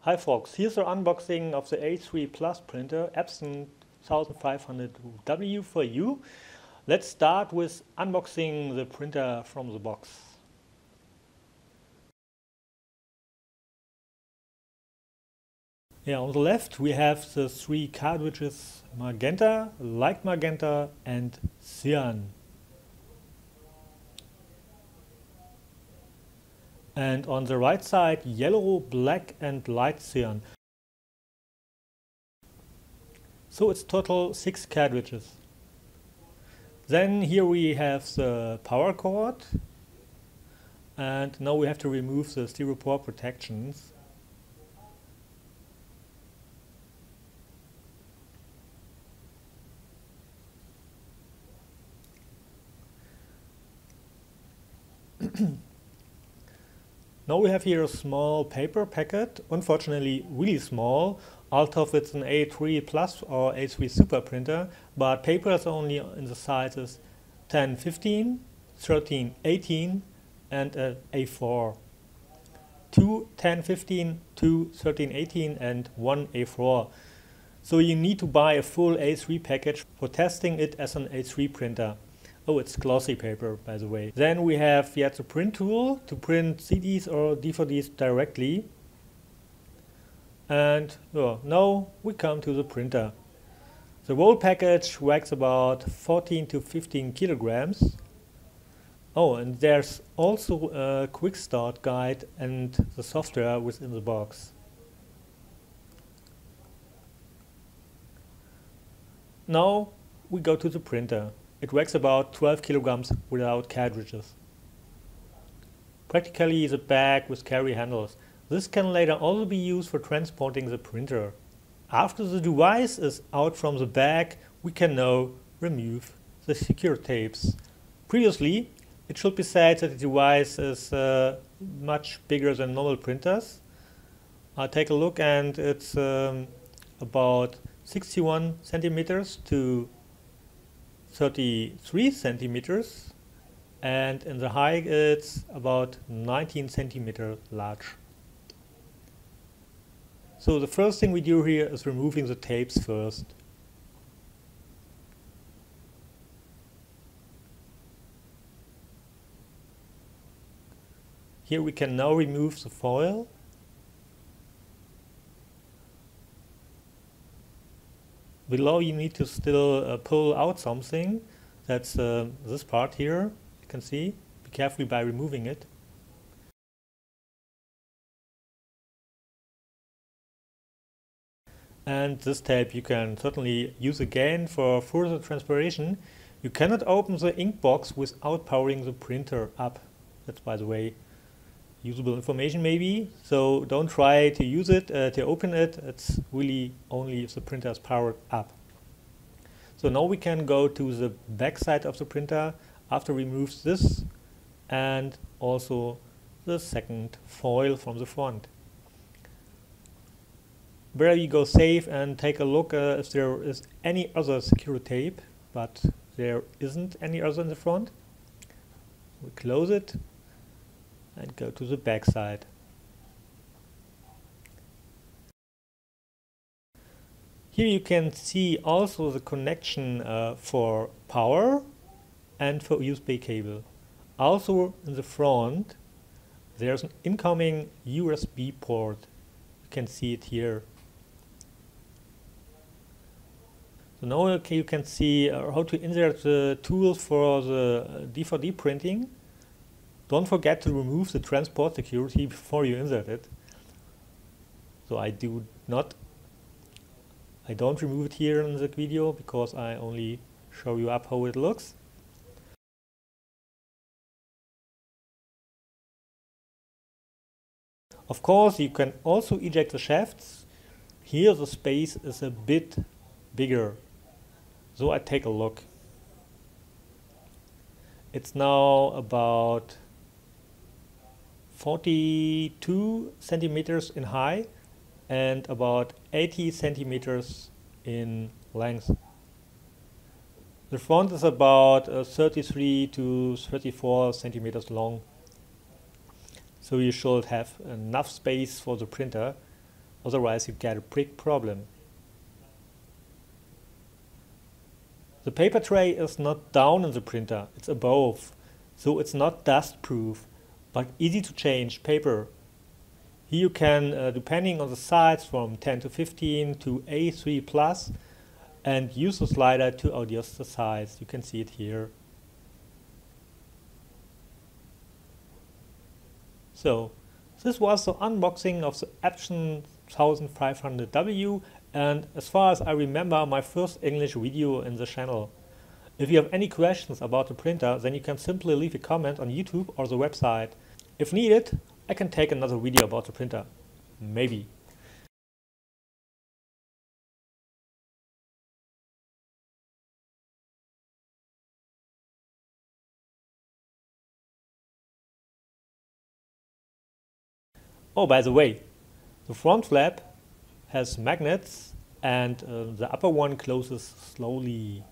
Hi folks, here's our unboxing of the A3 Plus printer Epson 1500W for you. Let's start with unboxing the printer from the box. Yeah, on the left we have the three cartridges: magenta, light magenta and cyan. And on the right side, yellow, black and light cyan. So it's total 6 cartridges. Then here we have the power cord, and now we have to remove the styropor protections. Now we have here a small paper packet, unfortunately really small, although it's an A3 Plus or A3 Super printer, but paper is only in the sizes 10-15, 13-18 and A4. 2 10-15, 2 13-18 and 1 A4. So you need to buy a full A3 package for testing it as an A3 printer. Oh, it's glossy paper, by the way. Then we have the print tool to print CDs or DVDs directly. And now we come to the printer. The whole package weighs about 14 to 15 kilograms. Oh, and there's also a quick start guide and the software within the box. Now we go to the printer. It weighs about 12 kilograms without cartridges. Practically the bag with carry handles. This can later also be used for transporting the printer. After the device is out from the bag, we can now remove the secure tapes. Previously, it should be said that the device is much bigger than normal printers. I'll take a look, and it's about 61 centimeters to 33 centimeters, and in the height it's about 19 centimeters large. So the first thing we do here is removing the tapes first. Here we can now remove the foil. Below you need to still pull out something. That's this part here, you can see. Be careful by removing it. And this tape you can certainly use again for further transpiration. You cannot open the ink box without powering the printer up. That's, by the way, usable information maybe. So don't try to use it, to open it. It's really only if the printer is powered up. So now we can go to the back side of the printer after we remove this and also the second foil from the front. Where we go safe and take a look if there is any other secure tape, but there isn't any other in the front. We close it and go to the back side. Here you can see also the connection for power and for USB cable. Also in the front there's an incoming USB port. You can see it here. So now you can see how to insert the tools for the DVD printing. Don't forget to remove the transport security before you insert it. So I don't remove it here in the video because I only show you up how it looks. Of course, you can also eject the shafts. Here the space is a bit bigger. So I take a look. It's now about 42 centimeters in height and about 80 centimeters in length. The front is about 33 to 34 centimeters long. So you should have enough space for the printer. otherwise you get a big problem. The paper tray is not down in the printer, it's above, so it's not dust proof, but easy to change paper. Here you can, depending on the size, from 10 to 15 to A3 plus, and use the slider to adjust the size. You can see it here. So this was the unboxing of the Epson 1500W, and as far as I remember, my first English video in the channel. If you have any questions about the printer, then you can simply leave a comment on YouTube or the website. If needed, I can take another video about the printer. Maybe. Oh, by the way, the front flap has magnets and the upper one closes slowly.